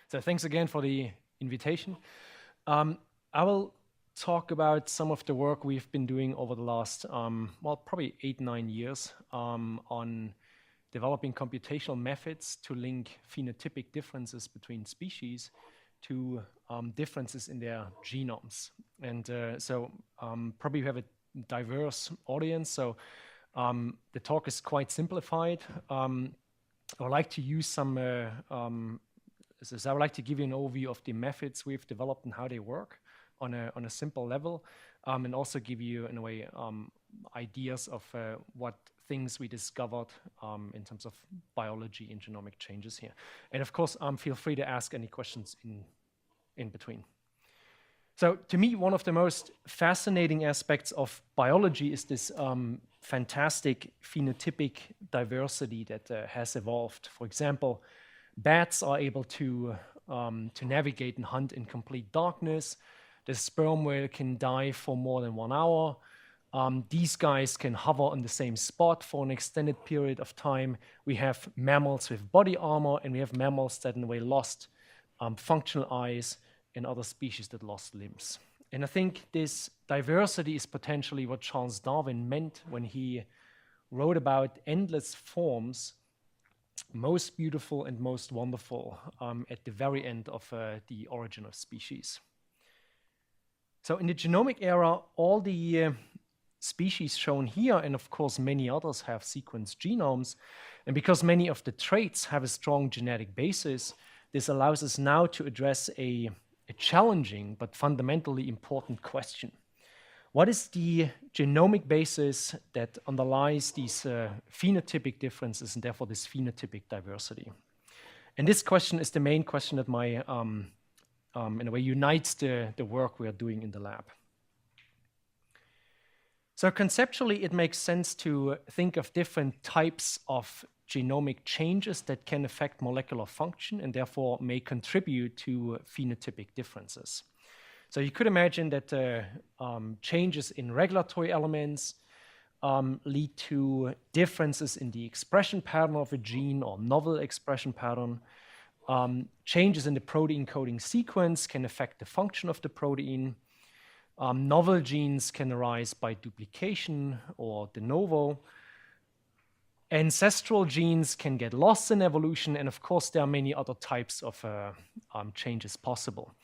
So thanks again for the invitation. I will talk about some of the work we've been doing over the last, well, probably 8-9 years on developing computational methods to link phenotypic differences between species to differences in their genomes. And so probably you have a diverse audience, so the talk is quite simplified. I would like to use some, I would like to give you an overview of the methods we've developed and how they work on a simple level, and also give you, in a way, ideas of what things we discovered in terms of biology and genomic changes here. And of course, feel free to ask any questions in between. So to me, one of the most fascinating aspects of biology is this fantastic phenotypic diversity that has evolved. For example, bats are able to navigate and hunt in complete darkness. The sperm whale can dive for more than 1 hour. These guys can hover on the same spot for an extended period of time. We have mammals with body armor, and we have mammals that in a way lost functional eyes, and other species that lost limbs. And I think this diversity is potentially what Charles Darwin meant when he wrote about endless forms, most beautiful and most wonderful, at the very end of The Origin of Species. So in the genomic era, all the species shown here, and of course many others, have sequenced genomes. And because many of the traits have a strong genetic basis, this allows us now to address a challenging but fundamentally important question. What is the genomic basis that underlies these phenotypic differences and therefore this phenotypic diversity? And this question is the main question that in a way unites the work we are doing in the lab. So conceptually, it makes sense to think of different types of genomic changes that can affect molecular function and therefore may contribute to phenotypic differences. So you could imagine that changes in regulatory elements lead to differences in the expression pattern of a gene or novel expression pattern. Changes in the protein coding sequence can affect the function of the protein. Novel genes can arise by duplication or de novo. Ancestral genes can get lost in evolution, and of course there are many other types of changes possible.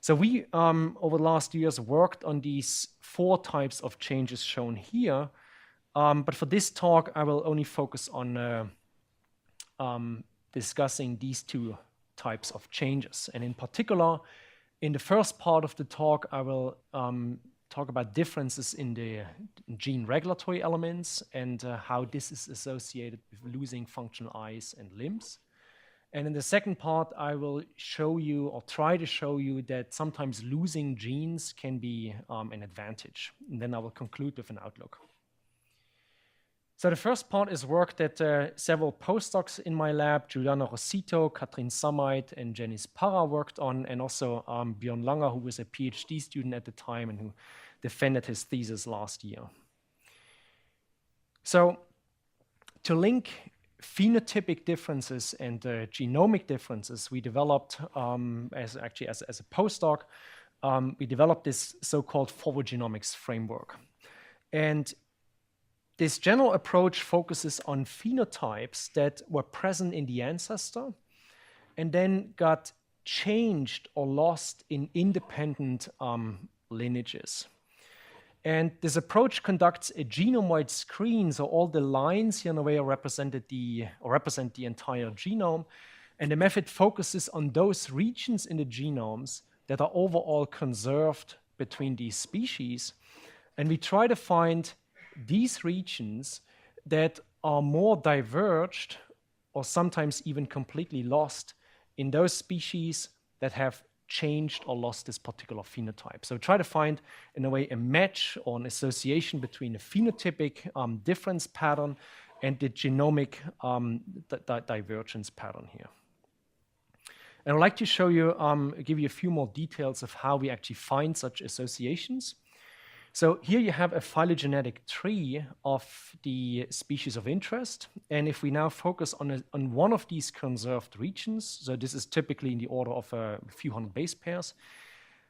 So we, over the last years, worked on these 4 types of changes shown here, but for this talk I will only focus on discussing these 2 types of changes. And in particular, in the first part of the talk, I will talk about differences in the gene regulatory elements and how this is associated with losing functional eyes and limbs. And in the second part, I will show you, or try to show you, that sometimes losing genes can be an advantage. And then I will conclude with an outlook. So the first part is work that several postdocs in my lab, Giuliano Rossito, Katrin Samait, and Janice Parra worked on, and also Björn Langer, who was a PhD student at the time and who defended his thesis last year. So to link phenotypic differences and genomic differences, we developed, as a postdoc, we developed this so-called forward genomics framework. And this general approach focuses on phenotypes that were present in the ancestor and then got changed or lost in independent lineages. And this approach conducts a genome-wide screen, so all the lines here in a way represent the entire genome. And the method focuses on those regions in the genomes that are overall conserved between these species. And we try to find these regions that are more diverged or sometimes even completely lost in those species that have changed or lost this particular phenotype. So try to find, in a way, a match or an association between a phenotypic difference pattern and the genomic divergence pattern here. And I'd like to show you, give you a few more details of how we actually find such associations. So here you have a phylogenetic tree of the species of interest. And if we now focus on one of these conserved regions, so this is typically in the order of a few hundred base pairs,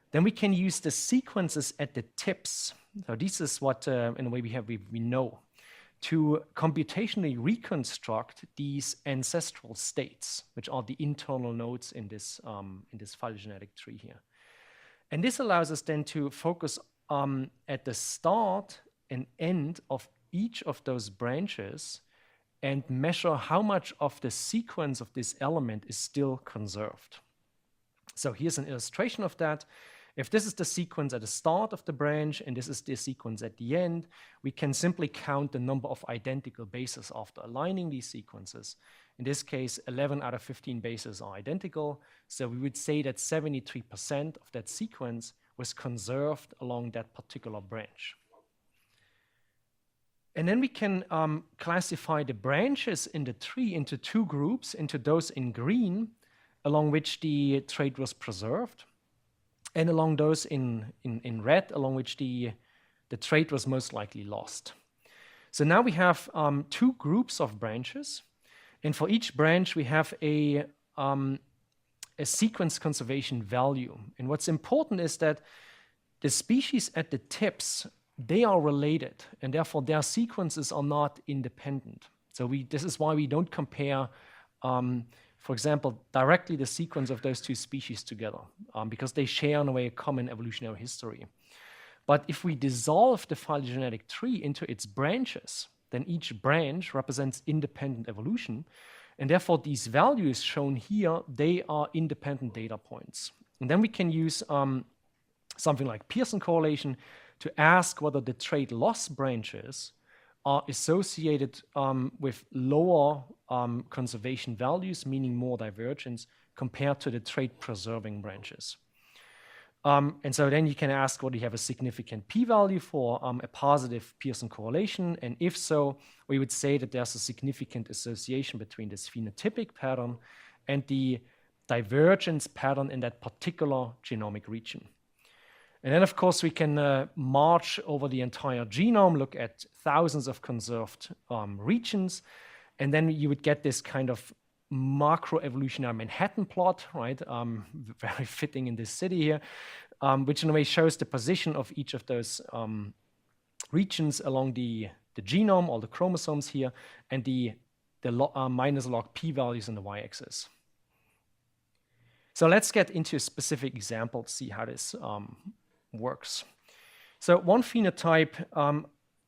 then we can use the sequences at the tips. So this is what, in a way, we know, to computationally reconstruct these ancestral states, which are the internal nodes in this phylogenetic tree here. And this allows us then to focus at the start and end of each of those branches and measure how much of the sequence of this element is still conserved. So here's an illustration of that. If this is the sequence at the start of the branch and this is the sequence at the end, we can simply count the number of identical bases after aligning these sequences. In this case, 11 out of 15 bases are identical. So we would say that 73% of that sequence was conserved along that particular branch. And then we can classify the branches in the tree into two groups, into those in green, along which the trait was preserved, and along those in red, along which the trait was most likely lost. So now we have two groups of branches, and for each branch we have a sequence conservation value. And what's important is that the species at the tips, they are related, and therefore their sequences are not independent. So this is why we don't compare, for example, directly the sequence of those two species together, because they share in a way a common evolutionary history. But if we dissolve the phylogenetic tree into its branches, then each branch represents independent evolution. And therefore, these values shown here, they are independent data points. And then we can use something like Pearson correlation to ask whether the trait loss branches are associated with lower conservation values, meaning more divergence, compared to the trait preserving branches. And so then you can ask whether you have a significant p-value for a positive Pearson correlation. And if so, we would say that there's a significant association between this phenotypic pattern and the divergence pattern in that particular genomic region. And then, of course, we can march over the entire genome, look at thousands of conserved regions, and then you would get this kind of macroevolutionary Manhattan plot, right? Very fitting in this city here, which in a way shows the position of each of those regions along the genome, all the chromosomes here, and the minus log p-values on the y-axis. So let's get into a specific example to see how this works. So one phenotype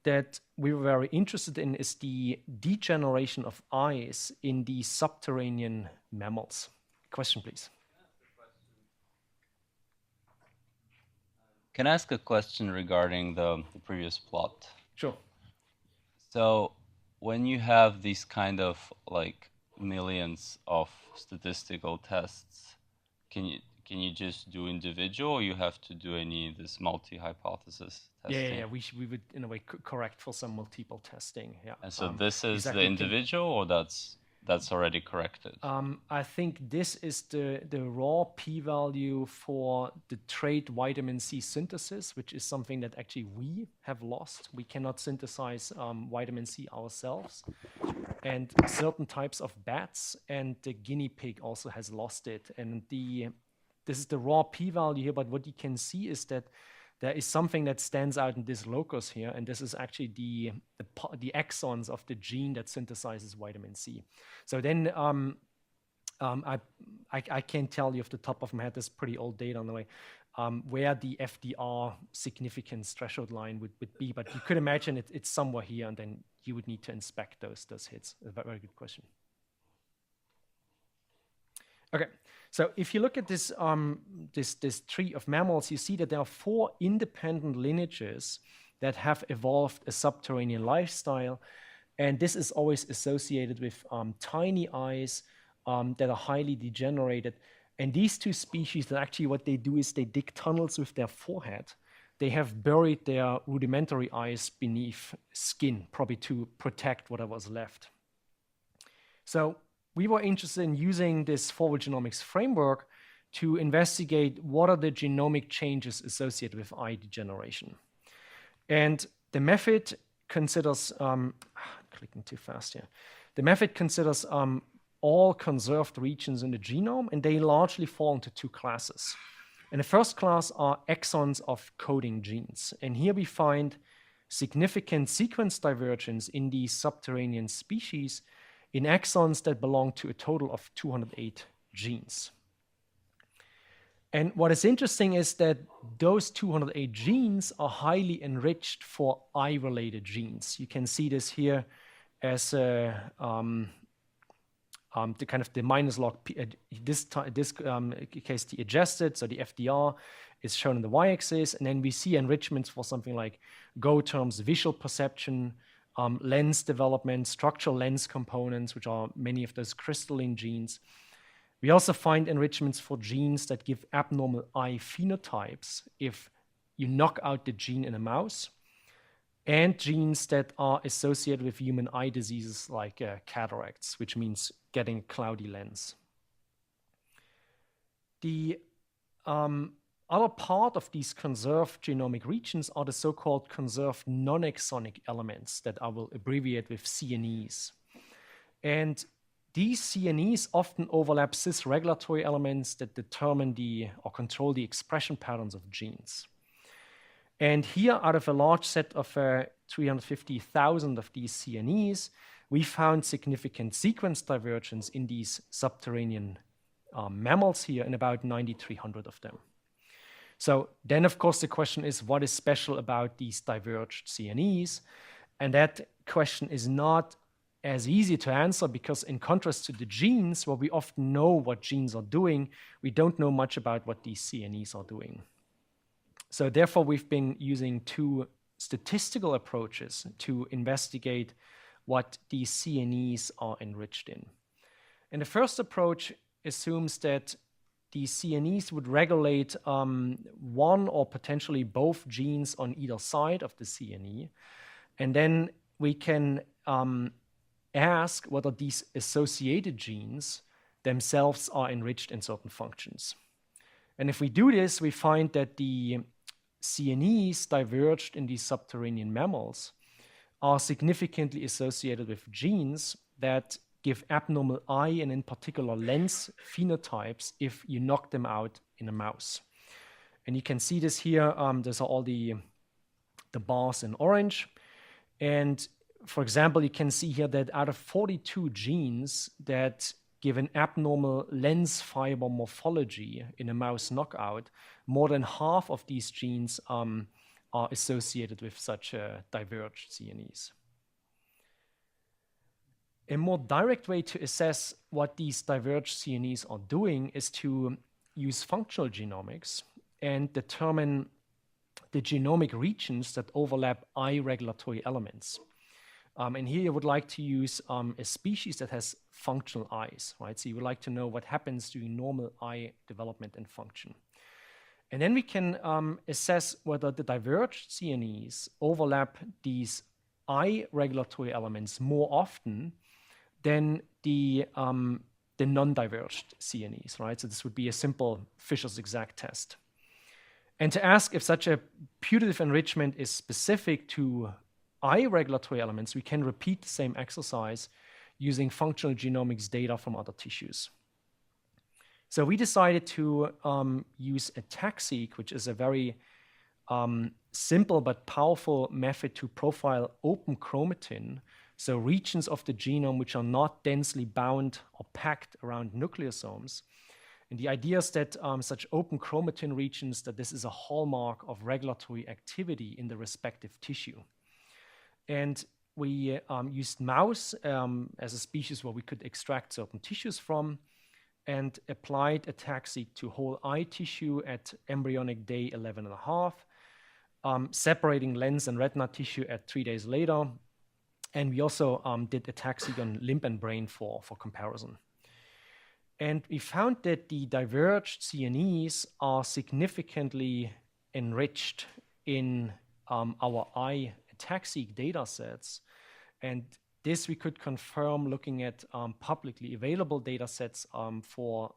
that we were very interested in is the degeneration of eyes in the subterranean mammals. Question, please. Can I ask a question regarding the previous plot? Sure. So when you have these kind of like millions of statistical tests, can you just do individual, or you have to do this multi-hypothesis testing? Yeah. We would in a way correct for some multiple testing. Yeah. And so this is exactly the individual, or that's already corrected? I think this is the raw p-value for the trait vitamin C synthesis, which is something that actually we have lost. We cannot synthesize vitamin C ourselves, and certain types of bats and the guinea pig also has lost it. And this is the raw p-value here, but what you can see is that there is something that stands out in this locus here, and this is actually the exons of the gene that synthesizes vitamin C. So then I can't tell you off the top of my head, there's pretty old data on the way, where the FDR significance threshold line would be, but you could imagine it's somewhere here, and then you would need to inspect those hits. A very good question. Okay, so if you look at this this tree of mammals, you see that there are 4 independent lineages that have evolved a subterranean lifestyle, and this is always associated with tiny eyes that are highly degenerated. And these 2 species, that actually what they do is they dig tunnels with their forehead. They have buried their rudimentary eyes beneath skin, probably to protect whatever was left. So we were interested in using this forward genomics framework to investigate what are the genomic changes associated with eye degeneration. And the method considers, clicking too fast here. The method considers all conserved regions in the genome, and they largely fall into two classes. And the first class are exons of coding genes. And here we find significant sequence divergence in these subterranean species in exons that belong to a total of 208 genes. And what is interesting is that those 208 genes are highly enriched for eye-related genes. You can see this here as the kind of the minus log p, this case the adjusted, so the FDR is shown on the y-axis, and then we see enrichments for something like Go terms, visual perception, lens development, structural lens components, which are many of those crystalline genes. We also find enrichments for genes that give abnormal eye phenotypes if you knock out the gene in a mouse, and genes that are associated with human eye diseases like cataracts, which means getting a cloudy lens. The other part of these conserved genomic regions are the so-called conserved non-exonic elements that I will abbreviate with CNEs. And these CNEs often overlap cis-regulatory elements that determine or control the expression patterns of genes. And here, out of a large set of 350,000 of these CNEs, we found significant sequence divergence in these subterranean mammals here, in about 9,300 of them. So then, of course, the question is, what is special about these diverged CNEs? And that question is not as easy to answer, because in contrast to the genes, where we often know what genes are doing, we don't know much about what these CNEs are doing. So therefore, we've been using two statistical approaches to investigate what these CNEs are enriched in. And the first approach assumes that these CNEs would regulate one or potentially both genes on either side of the CNE. And then we can ask whether these associated genes themselves are enriched in certain functions. And if we do this, we find that the CNEs diverged in these subterranean mammals are significantly associated with genes that give abnormal eye and in particular lens phenotypes if you knock them out in a mouse. And you can see this here. Those are all the bars in orange. And for example, you can see here that out of 42 genes that give an abnormal lens fiber morphology in a mouse knockout, more than half of these genes are associated with such diverged CNEs. A more direct way to assess what these diverged CNEs are doing is to use functional genomics and determine the genomic regions that overlap eye regulatory elements. And here you would like to use a species that has functional eyes, right? So you would like to know what happens during normal eye development and function. And then we can assess whether the diverged CNEs overlap these eye regulatory elements more often than the non-diverged CNEs, right? So this would be a simple Fisher's exact test. And to ask if such a putative enrichment is specific to eye regulatory elements, we can repeat the same exercise using functional genomics data from other tissues. So we decided to use a TAC-seq, which is a very simple but powerful method to profile open chromatin, so regions of the genome which are not densely bound or packed around nucleosomes. And the idea is that such open chromatin regions, that this is a hallmark of regulatory activity in the respective tissue. And we used mouse as a species where we could extract certain tissues from, and applied a TAC-seq to whole eye tissue at embryonic day 11.5, separating lens and retina tissue at 3 days later. And we also did a TAC-seq on limb and brain for comparison. And we found that the diverged CNEs are significantly enriched in our eye TAC-seq data sets. And this we could confirm looking at publicly available data sets for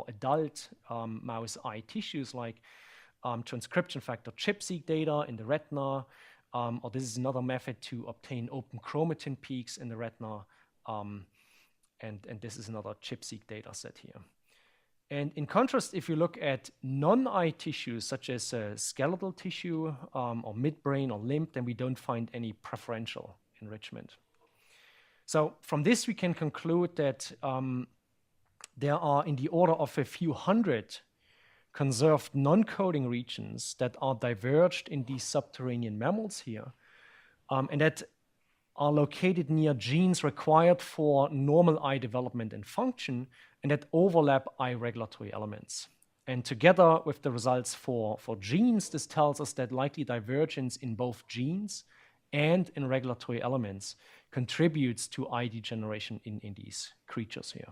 adult mouse eye tissues like transcription factor ChIP-seq data in the retina, or this is another method to obtain open chromatin peaks in the retina, and this is another ChIP-seq data set here. And in contrast, if you look at non-eye tissues, such as skeletal tissue or midbrain or limb, then we don't find any preferential enrichment. So from this, we can conclude that there are in the order of a few hundred conserved non-coding regions that are diverged in these subterranean mammals here, and that are located near genes required for normal eye development and function, and that overlap eye regulatory elements. And together with the results for genes, this tells us that likely divergence in both genes and in regulatory elements contributes to eye degeneration in these creatures here.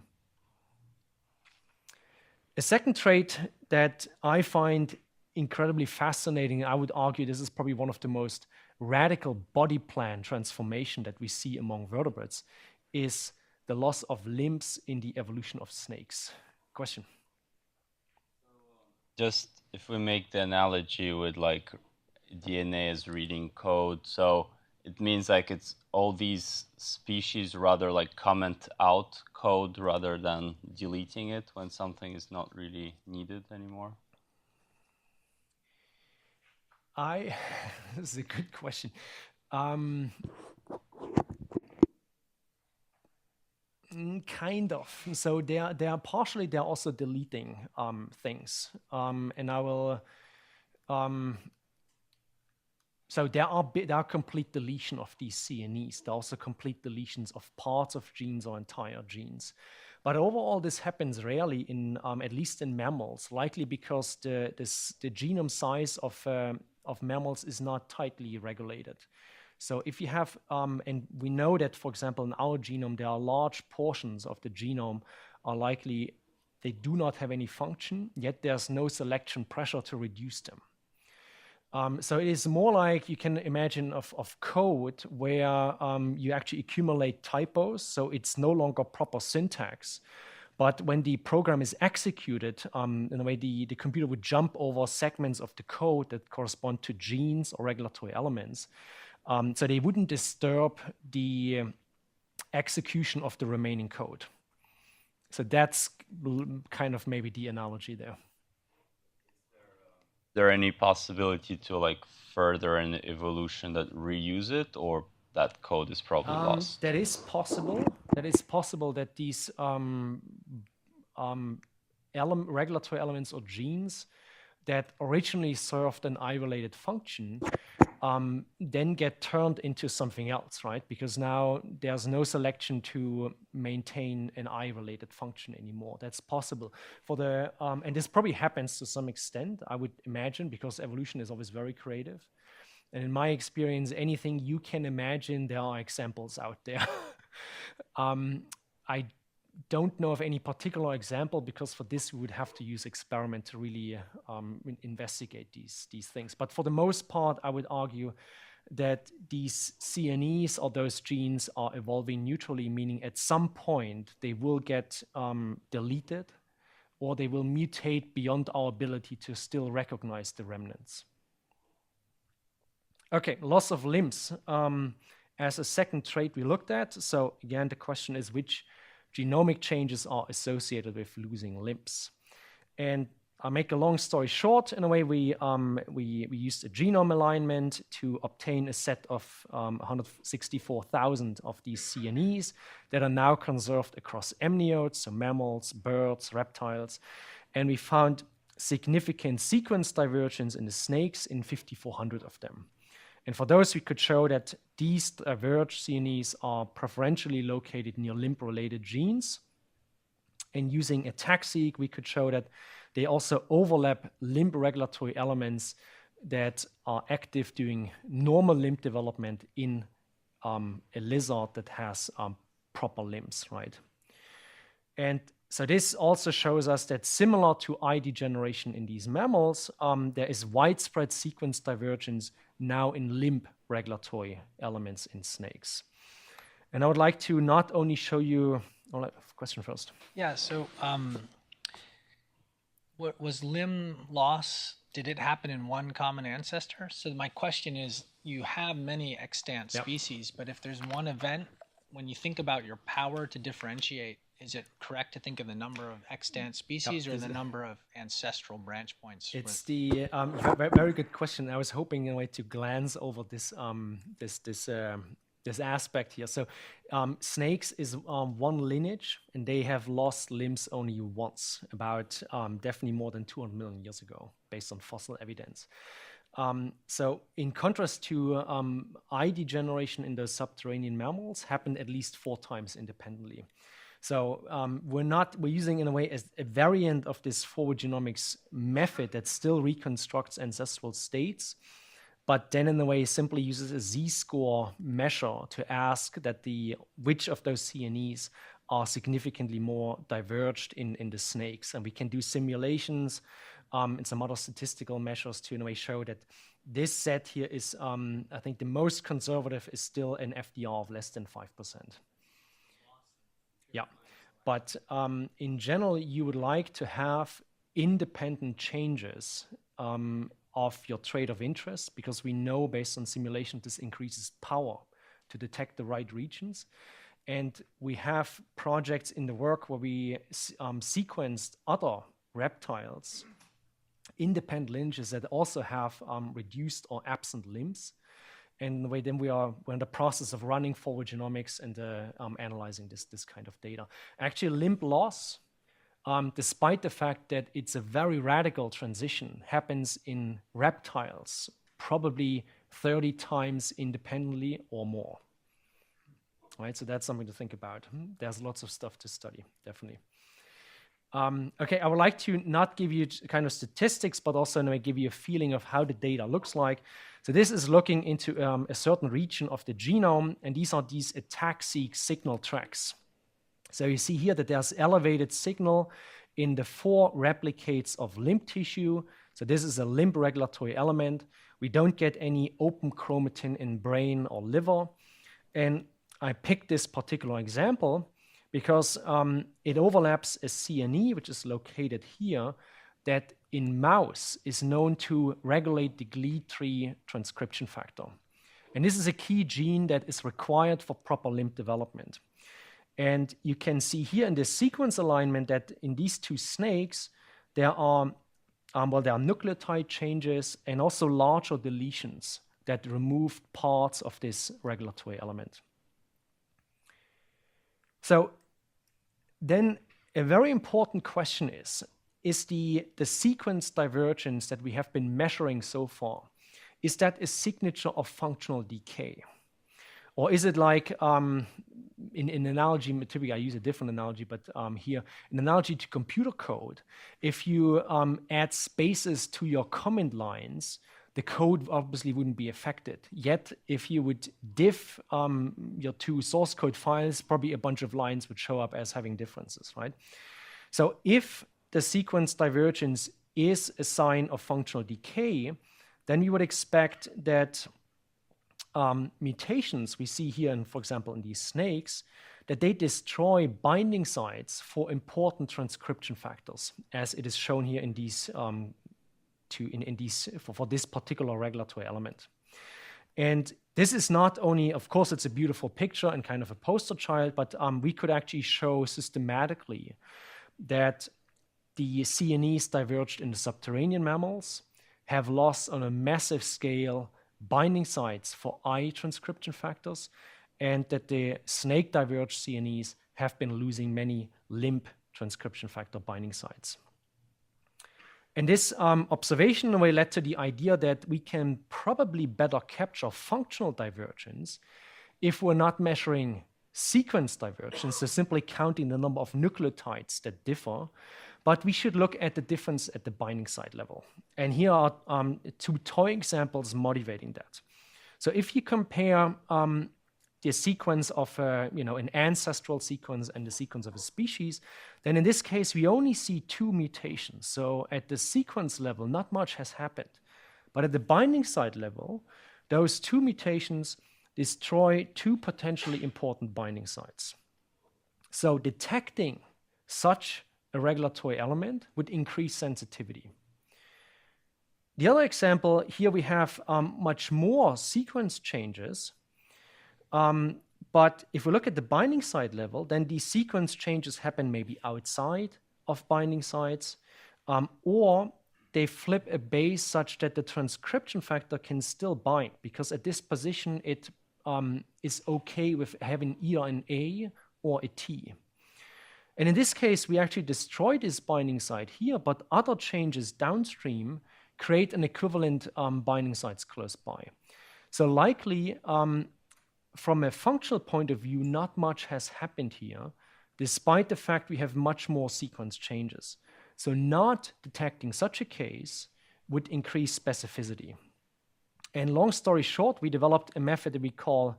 A second trait that I find incredibly fascinating, I would argue this is probably one of the most radical body plan transformation that we see among vertebrates, is the loss of limbs in the evolution of snakes. Question? Just if we make the analogy with like DNA as reading code, so it means like it's all these species rather like comment out code rather than deleting it when something is not really needed anymore? This is a good question. Kind of. So they're also deleting things, and I will. So there are complete deletion of these CNEs. There are also complete deletions of parts of genes or entire genes. But overall, this happens rarely in, at least in mammals, likely because the genome size of mammals is not tightly regulated. So if you have, and we know that, for example, in our genome, there are large portions of the genome are likely, they do not have any function, yet there's no selection pressure to reduce them. So it is more like you can imagine of code where you actually accumulate typos, so it's no longer proper syntax. But when the program is executed, in a way the computer would jump over segments of the code that correspond to genes or regulatory elements. So they wouldn't disturb the execution of the remaining code. So that's kind of maybe the analogy there. Is there any possibility to like further an evolution that reuse it, or that code is probably lost? That is possible. That is possible that these regulatory elements or genes that originally served an eye-related function then get turned into something else, right? Because now there's no selection to maintain an eye-related function anymore. That's possible. For the and this probably happens to some extent, I would imagine, because evolution is always very creative. And in my experience, anything you can imagine, there are examples out there. I don't know of any particular example, because for this we would have to use experiment to really investigate these things. But for the most part, I would argue that these CNEs or those genes are evolving neutrally, meaning at some point they will get deleted, or they will mutate beyond our ability to still recognize the remnants. Okay, loss of limbs as a second trait we looked at. So again, the question is which genomic changes are associated with losing limbs. And I'll make a long story short. In a way, we used a genome alignment to obtain a set of 164,000 of these CNEs that are now conserved across amniotes, so mammals, birds, reptiles. And we found significant sequence divergence in the snakes in 5,400 of them. And for those, we could show that these diverged CNEs are preferentially located near limb-related genes. And using ATAC-seq, we could show that they also overlap limb regulatory elements that are active during normal limb development in a lizard that has proper limbs, right? And so this also shows us that similar to eye degeneration in these mammals, there is widespread sequence divergence now in limb regulatory elements in snakes. And I would like to not only show you, question first. Yeah, so what was limb loss did it happen in one common ancestor? So my question is, you have many extant species, but if there's one event, when you think about your power to differentiate, is it correct to think of the number of extant species or the number of ancestral branch points? It's the very good question. I was hoping in a way to glance over this this aspect here. So snakes is one lineage, and they have lost limbs only once, about definitely more than 200 million years ago, based on fossil evidence. So in contrast to eye degeneration in the subterranean mammals happened at least 4 times independently. So we're using in a way as a variant of this forward genomics method that still reconstructs ancestral states, but then in a way simply uses a z-score measure to ask that which of those CNEs are significantly more diverged in the snakes. And we can do simulations and some other statistical measures to in a way show that this set here is, I think the most conservative is still an FDR of less than 5%. Yeah, but in general, you would like to have independent changes of your trait of interest, because we know based on simulation this increases power to detect the right regions. And we have projects in the work where we sequenced other reptiles, independent lineages that also have reduced or absent limbs. And then we're in the process of running forward genomics and analyzing this kind of data. Actually, limb loss, despite the fact that it's a very radical transition, happens in reptiles probably 30 times independently or more. Right, so that's something to think about. There's lots of stuff to study, definitely. Okay, I would like to not give you kind of statistics, but also give you a feeling of how the data looks like. So this is looking into a certain region of the genome, and these are these attack-seek signal tracks. So you see here that there's elevated signal in the 4 replicates of limb tissue. So this is a limb regulatory element. We don't get any open chromatin in brain or liver. And I picked this particular example because it overlaps a CNE, which is located here, that in mouse is known to regulate the GLE3 transcription factor. And this is a key gene that is required for proper limb development. And you can see here in the sequence alignment that in these 2 snakes, there are nucleotide changes and also larger deletions that removed parts of this regulatory element. So then a very important question is the sequence divergence that we have been measuring so far, is that a signature of functional decay? Or is it like, in analogy, typically I use a different analogy, but here, an analogy to computer code, if you add spaces to your comment lines, the code obviously wouldn't be affected. Yet, if you would diff your 2 source code files, probably a bunch of lines would show up as having differences, right? So if the sequence divergence is a sign of functional decay, then we would expect that mutations we see here, for example, in these snakes, that they destroy binding sites for important transcription factors, as it is shown here in these for this particular regulatory element. And this is not only, of course, it's a beautiful picture and kind of a poster child, but we could actually show systematically that the CNEs diverged in the subterranean mammals have lost on a massive scale binding sites for eye transcription factors, and that the snake diverged CNEs have been losing many limb transcription factor binding sites. And this observation in a way led to the idea that we can probably better capture functional divergence if we're not measuring sequence divergence, so simply counting the number of nucleotides that differ, but we should look at the difference at the binding site level. And here are 2 toy examples motivating that. So if you compare the sequence of an ancestral sequence and the sequence of a species, then in this case, we only see 2 mutations. So at the sequence level, not much has happened. But at the binding site level, those 2 mutations destroy 2 potentially important binding sites. So detecting such a regulatory element would increase sensitivity. The other example, here we have much more sequence changes. But if we look at the binding site level, then these sequence changes happen maybe outside of binding sites, or they flip a base such that the transcription factor can still bind, because at this position it is okay with having either an A or a T. And in this case, we actually destroy this binding site here, but other changes downstream create an equivalent binding sites close by. So likely, from a functional point of view, not much has happened here, despite the fact we have much more sequence changes. So not detecting such a case would increase specificity. And long story short, we developed a method that we call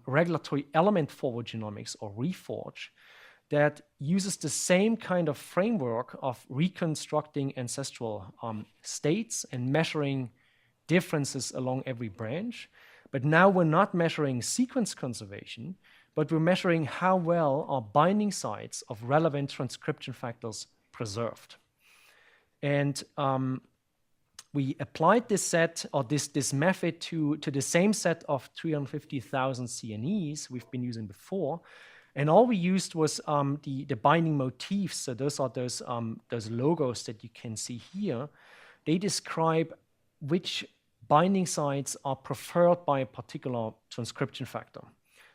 regulatory element forward genomics, or ReForge, that uses the same kind of framework of reconstructing ancestral states and measuring differences along every branch. But now we're not measuring sequence conservation, but we're measuring how well are binding sites of relevant transcription factors preserved. And we applied this set, or this method to the same set of 350,000 CNEs we've been using before. And all we used was the binding motifs. So those are those logos that you can see here. They describe which binding sites are preferred by a particular transcription factor.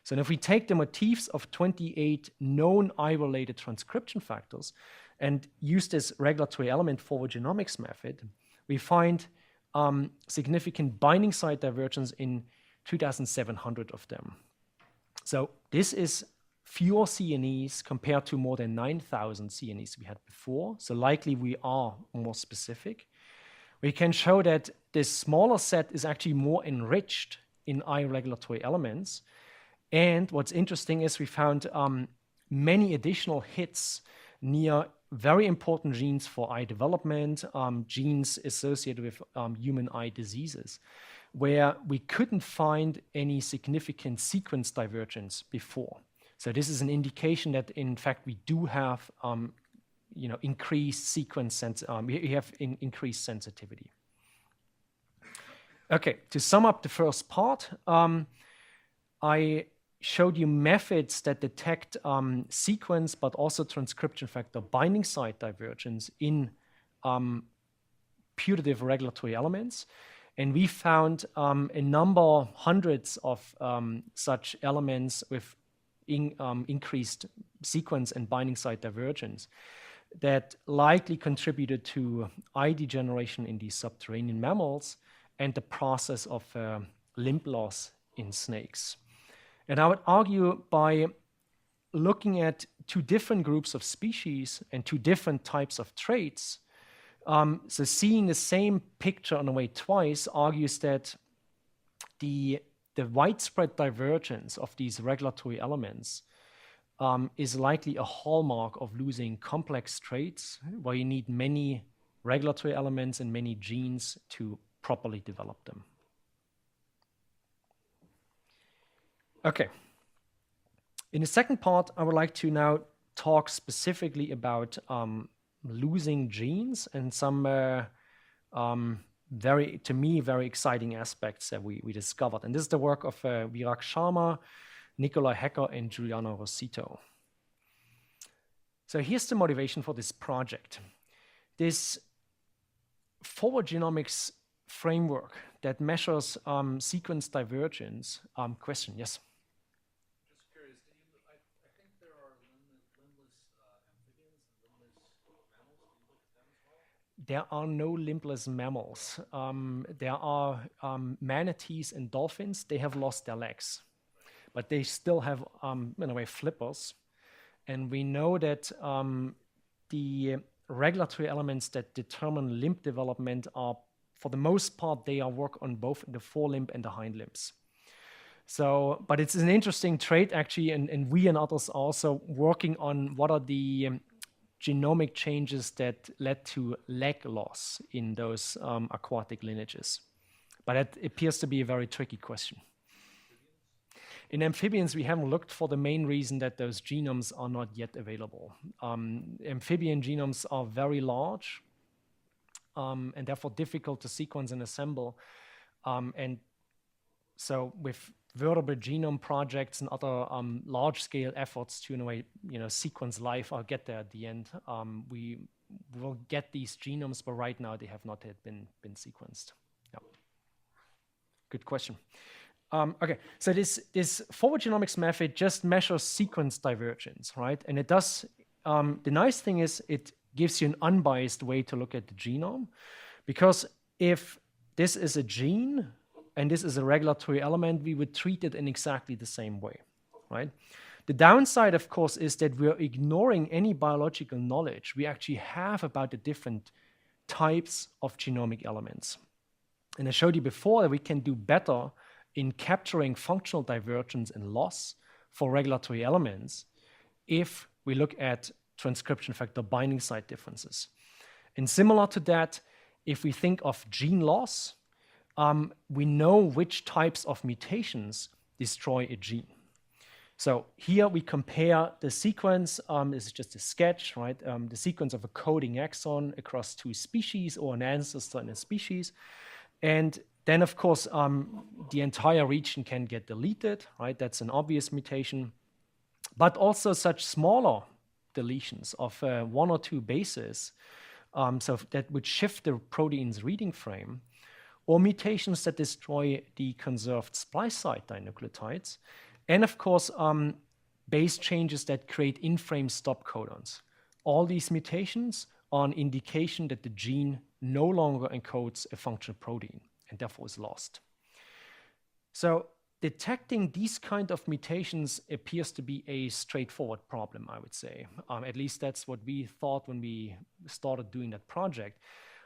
So if we take the motifs of 28 known eye-related transcription factors and use this regulatory element forward genomics method, we find significant binding site divergence in 2,700 of them. So this is fewer CNEs compared to more than 9,000 CNEs we had before. So likely we are more specific. We can show that this smaller set is actually more enriched in eye regulatory elements. And what's interesting is we found many additional hits near very important genes for eye development, genes associated with human eye diseases, where we couldn't find any significant sequence divergence before. So this is an indication that, in fact, we do have increased sequence we have increased sensitivity. Okay, to sum up the first part, I showed you methods that detect sequence but also transcription factor binding site divergence in putative regulatory elements. And we found a number, hundreds of such elements with increased sequence and binding site divergence that likely contributed to eye degeneration in these subterranean mammals and the process of limb loss in snakes. And I would argue, by looking at two different groups of species and two different types of traits, so seeing the same picture in a way twice argues that the widespread divergence of these regulatory elements is likely a hallmark of losing complex traits where you need many regulatory elements and many genes to properly develop them. Okay. In the second part, I would like to now talk specifically about losing genes and some to me, very exciting aspects that we discovered. And this is the work of Virag Sharma, Nikolai Hecker, and Giuliano Rossito. So here's the motivation for this project. This forward genomics framework that measures sequence divergence. Question, yes? Just curious, I think there are limbless amphibians and limbless mammals. Do you look at them as well? There are no limbless mammals. There are manatees and dolphins. They have lost their legs, but they still have, in a way, flippers. And we know that the regulatory elements that determine limb development are, for the most part, they are work on both the forelimb and the hind limbs. So, but it's an interesting trait actually, and we and others are also working on what are the genomic changes that led to leg loss in those aquatic lineages. But it appears to be a very tricky question. In amphibians, we haven't looked for the main reason that those genomes are not yet available. Amphibian genomes are very large, and therefore difficult to sequence and assemble. And so with vertebrate genome projects and other large-scale efforts to, in a way, sequence life, I'll get there at the end, we will get these genomes, but right now they have not yet been sequenced. Yeah. Good question. Okay, so this forward genomics method just measures sequence divergence, right? And it does, the nice thing is it gives you an unbiased way to look at the genome, because if this is a gene and this is a regulatory element, we would treat it in exactly the same way, right? The downside, of course, is that we're ignoring any biological knowledge we actually have about the different types of genomic elements. And I showed you before that we can do better in capturing functional divergence and loss for regulatory elements if we look at transcription factor binding site differences. And similar to that, if we think of gene loss, we know which types of mutations destroy a gene. So here we compare the sequence, this is just a sketch, right? The sequence of a coding exon across two species or an ancestor in a species. And then, of course, the entire region can get deleted, right? That's an obvious mutation. But also such smaller deletions of 1 or 2 bases, so that would shift the protein's reading frame, or mutations that destroy the conserved splice site dinucleotides, and of course, base changes that create in-frame stop codons. All these mutations are an indication that the gene no longer encodes a functional protein and therefore is lost. So detecting these kind of mutations appears to be a straightforward problem, I would say. At least that's what we thought when we started doing that project.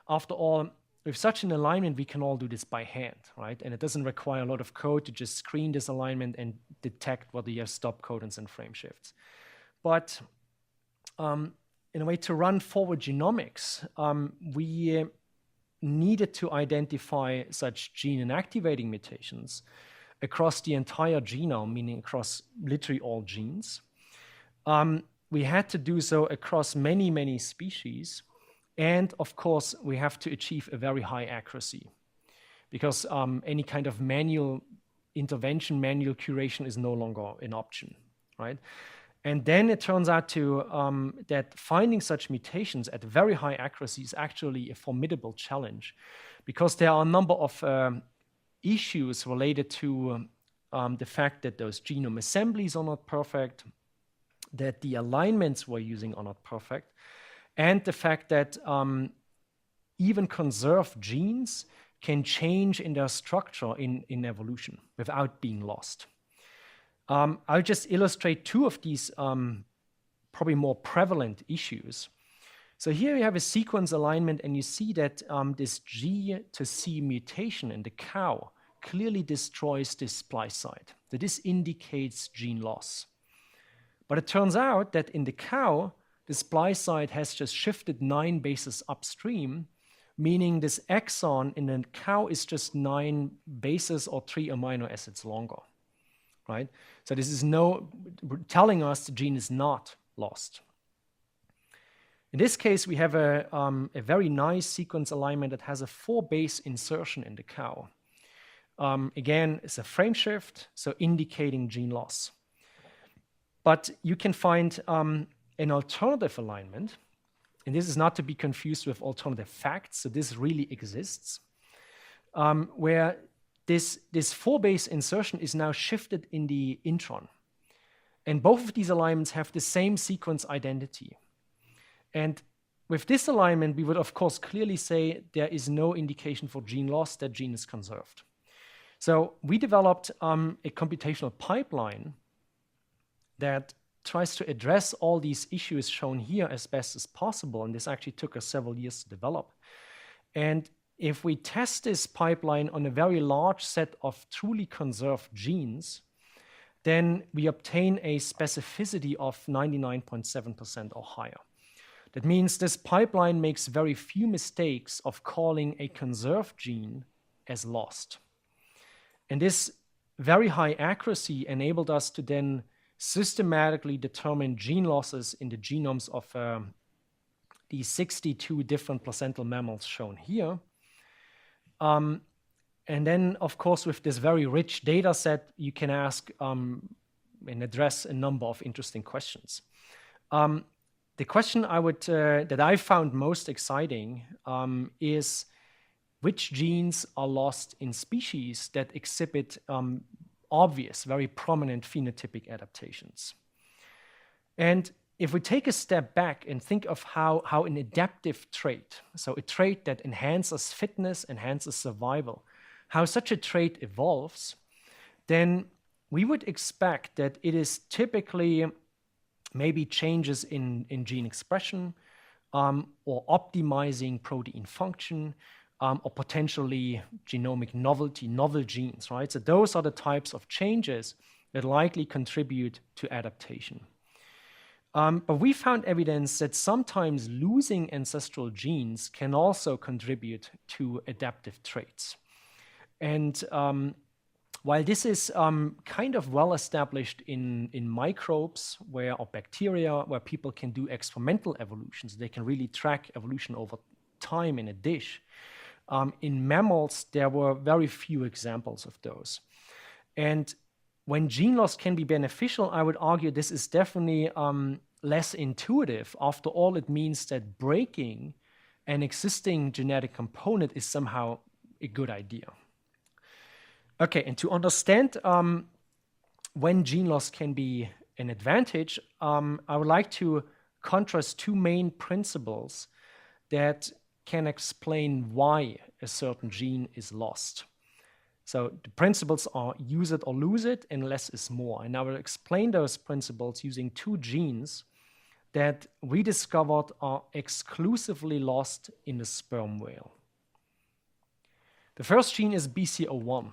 After all, with such an alignment, we can all do this by hand, right? And it doesn't require a lot of code to just screen this alignment and detect whether you have stop codons and frame shifts. But in a way, to run forward genomics, we needed to identify such gene-inactivating mutations across the entire genome, meaning across literally all genes. We had to do so across many, many species. And of course, we have to achieve a very high accuracy, because any kind of manual intervention, manual curation is no longer an option, right? And then it turns out that finding such mutations at very high accuracy is actually a formidable challenge, because there are a number of issues related to the fact that those genome assemblies are not perfect, that the alignments we're using are not perfect, and the fact that even conserved genes can change in their structure in evolution without being lost. I'll just illustrate 2 of these probably more prevalent issues. So here you have a sequence alignment, and you see that this G to C mutation in the cow clearly destroys this splice site. So this indicates gene loss. But it turns out that in the cow, the splice site has just shifted 9 bases upstream, meaning this exon in the cow is just 9 bases or 3 amino acids longer, right? So this is telling us the gene is not lost. In this case, we have a very nice sequence alignment that has a 4-base insertion in the cow. Again, it's a frame shift, so indicating gene loss. But you can find an alternative alignment, and this is not to be confused with alternative facts, so this really exists, where this 4-base insertion is now shifted in the intron. And both of these alignments have the same sequence identity. And with this alignment, we would of course clearly say there is no indication for gene loss, that gene is conserved. So we developed a computational pipeline that tries to address all these issues shown here as best as possible, and this actually took us several years to develop. And if we test this pipeline on a very large set of truly conserved genes, then we obtain a specificity of 99.7% or higher. That means this pipeline makes very few mistakes of calling a conserved gene as lost. And this very high accuracy enabled us to then systematically determine gene losses in the genomes of the 62 different placental mammals shown here. And then, of course, with this very rich data set, you can ask and address a number of interesting questions. The question that I found most exciting is which genes are lost in species that exhibit obvious, very prominent phenotypic adaptations. And if we take a step back and think of how an adaptive trait, so a trait that enhances fitness, enhances survival, how such a trait evolves, then we would expect that it is typically maybe changes in gene expression or optimizing protein function or potentially genomic novelty, novel genes, right? So those are the types of changes that likely contribute to adaptation. But we found evidence that sometimes losing ancestral genes can also contribute to adaptive traits. And while this is kind of well established in microbes or bacteria, where people can do experimental evolutions, they can really track evolution over time in a dish. In mammals, there were very few examples of those. And when gene loss can be beneficial, I would argue this is definitely less intuitive. After all, it means that breaking an existing genetic component is somehow a good idea. Okay, and to understand when gene loss can be an advantage, I would like to contrast two main principles that can explain why a certain gene is lost. So the principles are use it or lose it, and less is more. And I will explain those principles using two genes that we discovered are exclusively lost in the sperm whale. The first gene is BCO1.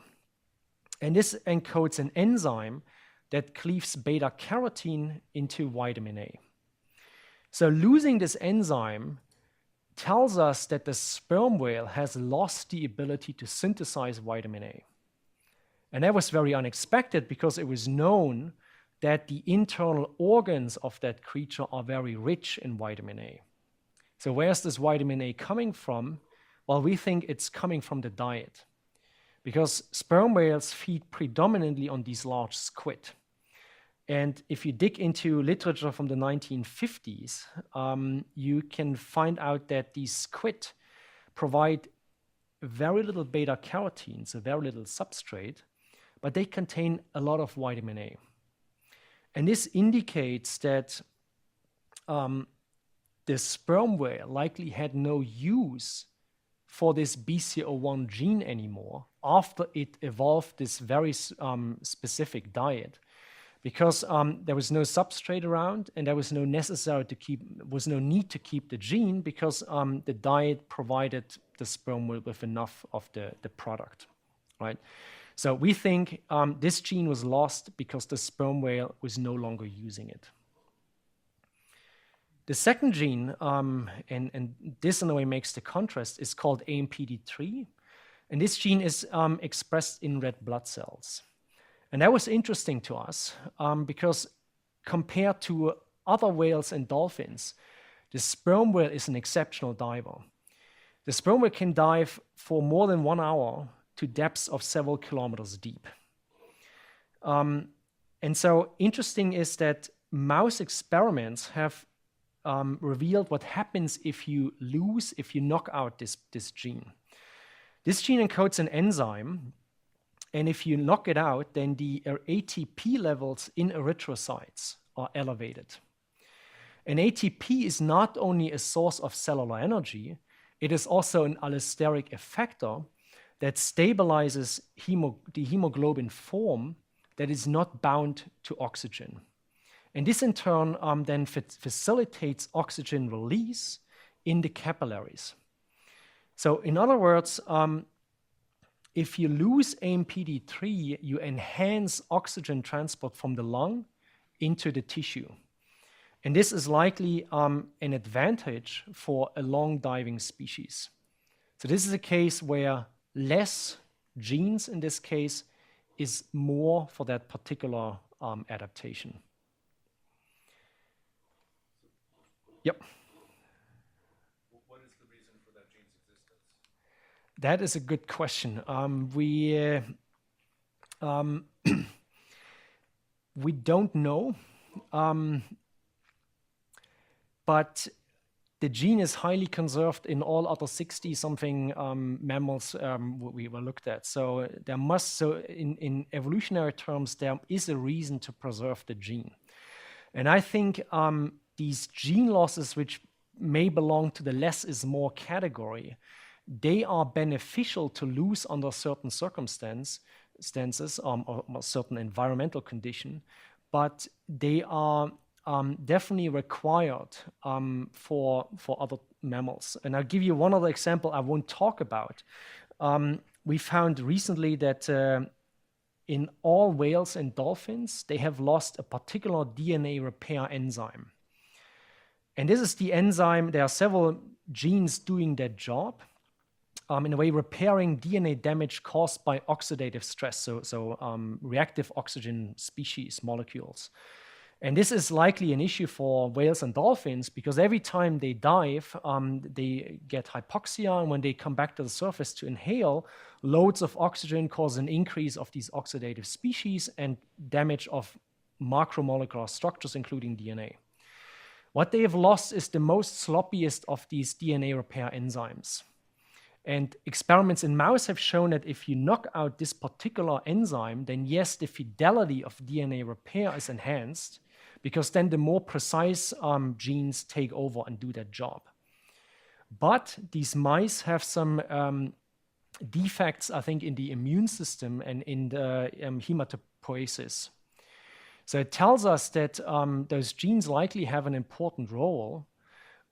And this encodes an enzyme that cleaves beta-carotene into vitamin A. So losing this enzyme tells us that the sperm whale has lost the ability to synthesize vitamin A. And that was very unexpected because it was known that the internal organs of that creature are very rich in vitamin A. So where's this vitamin A coming from? Well, we think it's coming from the diet, because sperm whales feed predominantly on these large squid. And if you dig into literature from the 1950s, you can find out that these squid provide very little beta-carotene, so very little substrate, but they contain a lot of vitamin A. And this indicates that the sperm whale likely had no use for this BCO1 gene anymore after it evolved this very specific diet, because there was no substrate around and there was no need to keep the gene, because the diet provided the sperm whale with enough of the product, right? So we think this gene was lost because the sperm whale was no longer using it. The second gene, and this in a way makes the contrast, is called AMPD3. And this gene is expressed in red blood cells. And that was interesting to us because compared to other whales and dolphins, the sperm whale is an exceptional diver. The sperm whale can dive for more than 1 hour to depths of several kilometers deep. And so interesting is that mouse experiments have revealed what happens if you knock out this gene. This gene encodes an enzyme, and if you knock it out, then the ATP levels in erythrocytes are elevated. And ATP is not only a source of cellular energy, it is also an allosteric effector that stabilizes the hemoglobin form that is not bound to oxygen. And this in turn then facilitates oxygen release in the capillaries. So in other words, if you lose AMPD3, you enhance oxygen transport from the lung into the tissue. And this is likely an advantage for a long diving species. So this is a case where less genes in this case is more for that particular adaptation. Yep. That is a good question. We don't know, but the gene is highly conserved in all other 60-something mammals we were looked at. So in evolutionary terms, there is a reason to preserve the gene. And I think these gene losses, which may belong to the less is more category, they are beneficial to lose under certain circumstances or certain environmental condition, but they are definitely required for other mammals. And I'll give you one other example I won't talk about. We found recently that in all whales and dolphins, they have lost a particular DNA repair enzyme. And this is the enzyme, there are several genes doing that job, in a way repairing DNA damage caused by oxidative stress, so reactive oxygen species molecules. And this is likely an issue for whales and dolphins because every time they dive, they get hypoxia, and when they come back to the surface to inhale, loads of oxygen cause an increase of these oxidative species and damage of macromolecular structures, including DNA. What they have lost is the most sloppiest of these DNA repair enzymes. And experiments in mouse have shown that if you knock out this particular enzyme, then yes, the fidelity of DNA repair is enhanced, because then the more precise genes take over and do that job. But these mice have some defects, I think, in the immune system and in the hematopoiesis. So it tells us that those genes likely have an important role,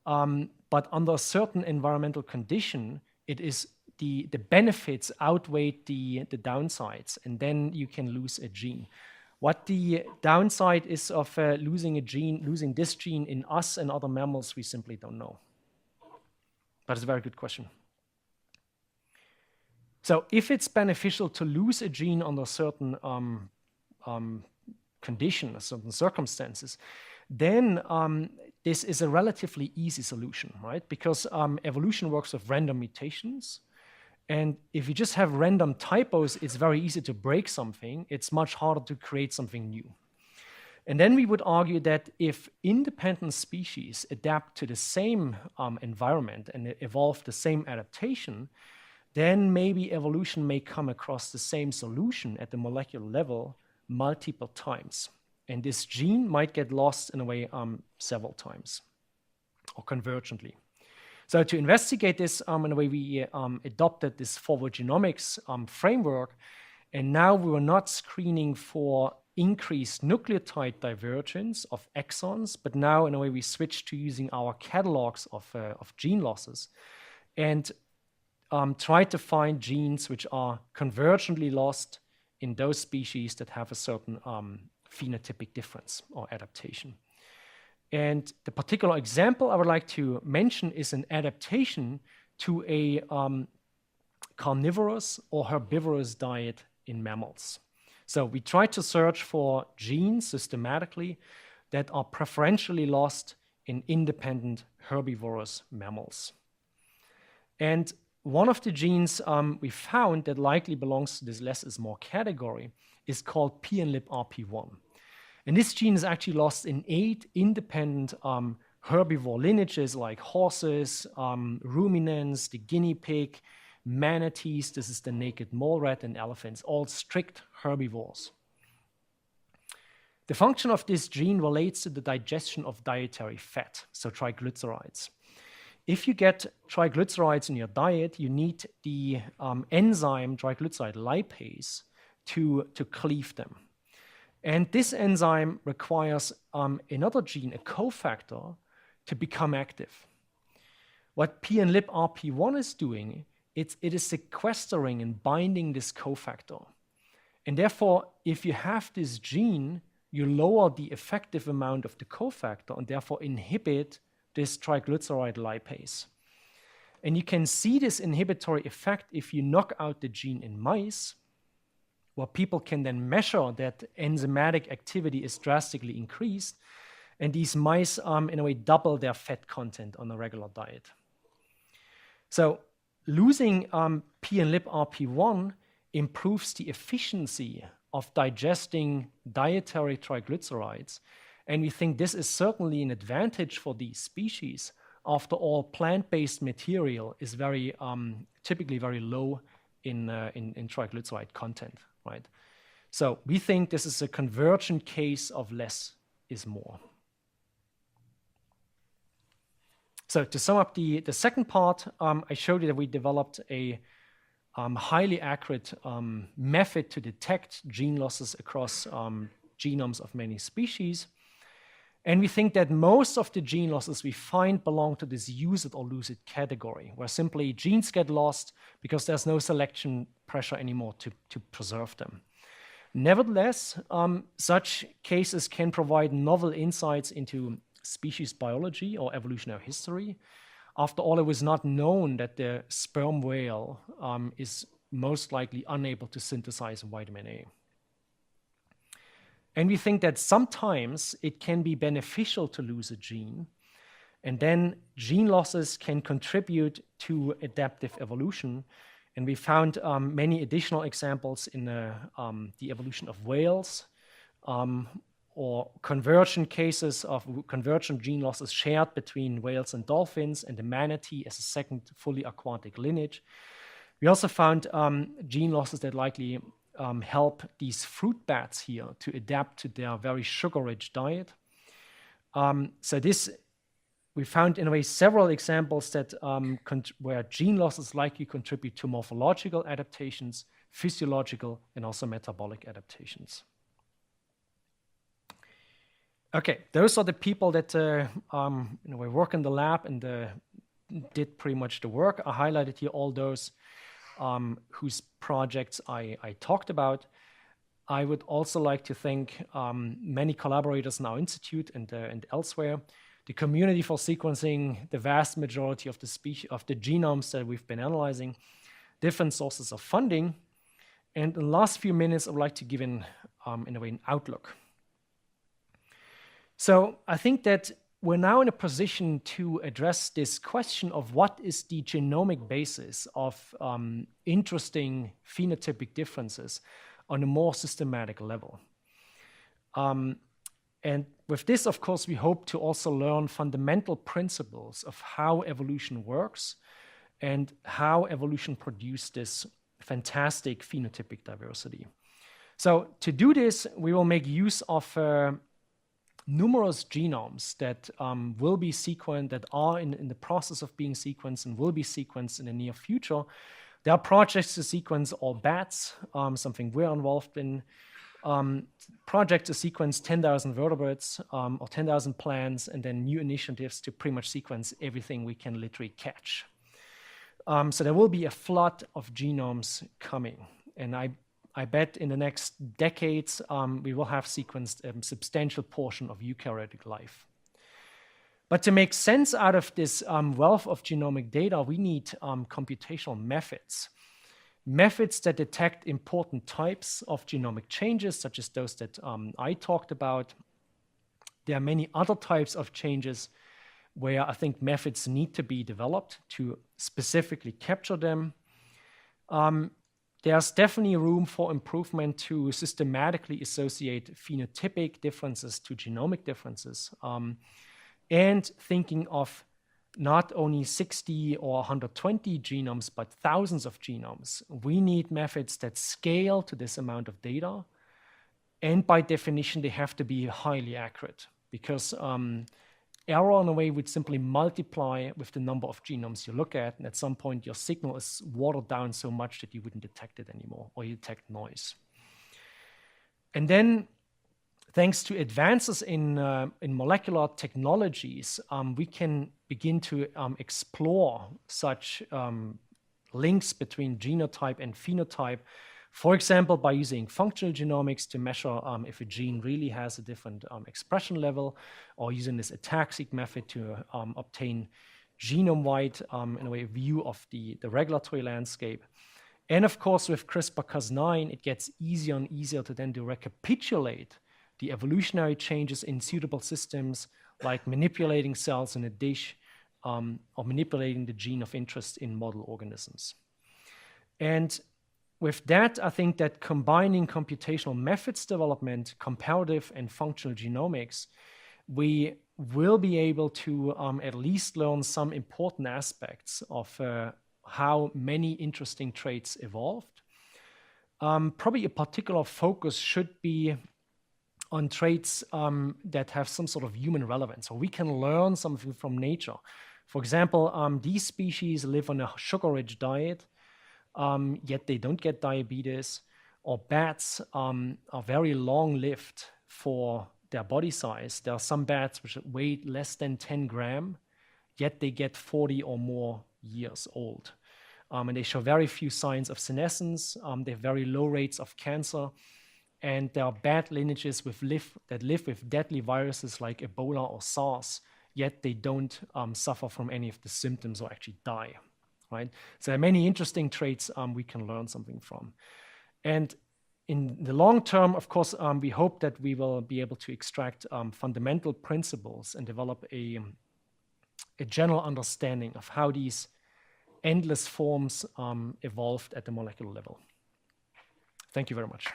but under a certain environmental condition, it is the benefits outweigh the downsides, and then you can lose a gene. What the downside is of losing this gene in us and other mammals, we simply don't know. But it's a very good question. So if it's beneficial to lose a gene under certain conditions, certain circumstances, then this is a relatively easy solution, right? Because evolution works with random mutations. And if you just have random typos, it's very easy to break something. It's much harder to create something new. And then we would argue that if independent species adapt to the same environment and evolve the same adaptation, then maybe evolution may come across the same solution at the molecular level multiple times. And this gene might get lost in a way several times or convergently. So to investigate this in a way, we adopted this forward genomics framework. And now we were not screening for increased nucleotide divergence of exons, but now in a way we switched to using our catalogs of gene losses and try to find genes which are convergently lost in those species that have a certain phenotypic difference or adaptation. And the particular example I would like to mention is an adaptation to a carnivorous or herbivorous diet in mammals. So we try to search for genes systematically that are preferentially lost in independent herbivorous mammals. And one of the genes we found that likely belongs to this less is more category is called PNLIP-RP1. And this gene is actually lost in 8 independent herbivore lineages like horses, ruminants, the guinea pig, manatees, this is the naked mole rat, and elephants, all strict herbivores. The function of this gene relates to the digestion of dietary fat, so triglycerides. If you get triglycerides in your diet, you need the enzyme triglyceride lipase to cleave them. And this enzyme requires another gene, a cofactor, to become active. What PNLIP-RP1 is doing, it is sequestering and binding this cofactor. And therefore, if you have this gene, you lower the effective amount of the cofactor and therefore inhibit this triglyceride lipase. And you can see this inhibitory effect if you knock out the gene in mice, where people can then measure that enzymatic activity is drastically increased, and these mice, in a way, double their fat content on a regular diet. So losing P and LibRP1 improves the efficiency of digesting dietary triglycerides. And we think this is certainly an advantage for these species. After all, plant-based material is very typically very low in triglyceride content, right? So we think this is a convergent case of less is more. So to sum up the second part, I showed you that we developed a highly accurate method to detect gene losses across genomes of many species. And we think that most of the gene losses we find belong to this use it or lose it category, where simply genes get lost because there's no selection pressure anymore to preserve them. Nevertheless, such cases can provide novel insights into species biology or evolutionary history. After all, it was not known that the sperm whale is most likely unable to synthesize vitamin A. And we think that sometimes it can be beneficial to lose a gene, and then gene losses can contribute to adaptive evolution. And we found many additional examples in the evolution of whales, or convergent cases of convergent gene losses shared between whales and dolphins, and the manatee as a second fully aquatic lineage. We also found gene losses that likely help these fruit bats here to adapt to their very sugar-rich diet. So this, we found in a way several examples that where gene losses likely contribute to morphological adaptations, physiological, and also metabolic adaptations. Okay, those are the people that we work in the lab and did pretty much the work. I highlighted here all those whose projects I talked about. I would also like to thank many collaborators in our institute and elsewhere, the community for sequencing the vast majority of the genomes that we've been analyzing, different sources of funding, and in the last few minutes I would like to give in a way an outlook. So I think that we're now in a position to address this question of what is the genomic basis of interesting phenotypic differences on a more systematic level. And with this, of course, we hope to also learn fundamental principles of how evolution works and how evolution produced this fantastic phenotypic diversity. So to do this, we will make use of numerous genomes that will be sequenced, that are in the process of being sequenced and will be sequenced in the near future. There are projects to sequence all bats, something we're involved in. Projects to sequence 10,000 vertebrates or 10,000 plants, and then new initiatives to pretty much sequence everything we can literally catch. So there will be a flood of genomes coming. And I bet in the next decades, we will have sequenced a substantial portion of eukaryotic life. But to make sense out of this wealth of genomic data, we need computational methods. Methods that detect important types of genomic changes, such as those that I talked about. There are many other types of changes where I think methods need to be developed to specifically capture them. There's definitely room for improvement to systematically associate phenotypic differences to genomic differences, and thinking of not only 60 or 120 genomes, but thousands of genomes. We need methods that scale to this amount of data, and by definition, they have to be highly accurate, because error in a way would simply multiply with the number of genomes you look at, and at some point your signal is watered down so much that you wouldn't detect it anymore, or you detect noise. And then, thanks to advances in molecular technologies, we can begin to explore such links between genotype and phenotype. For example, by using functional genomics to measure if a gene really has a different expression level, or using this ATAC-seq method to obtain genome-wide, in a way, view of the regulatory landscape. And of course, with CRISPR-Cas9, it gets easier and easier to then to recapitulate the evolutionary changes in suitable systems, like manipulating cells in a dish, or manipulating the gene of interest in model organisms. And with that, I think that combining computational methods development, comparative and functional genomics, we will be able to at least learn some important aspects of how many interesting traits evolved. Probably a particular focus should be on traits that have some sort of human relevance, so we can learn something from nature. For example, these species live on a sugar-rich diet, yet they don't get diabetes, or bats are very long-lived for their body size. There are some bats which weigh less than 10 grams, yet they get 40 or more years old. And they show very few signs of senescence. They have very low rates of cancer. And there are bat lineages that live with deadly viruses like Ebola or SARS, yet they don't suffer from any of the symptoms or actually die. Right? So there are many interesting traits we can learn something from. And in the long term, of course, we hope that we will be able to extract fundamental principles and develop a general understanding of how these endless forms evolved at the molecular level. Thank you very much.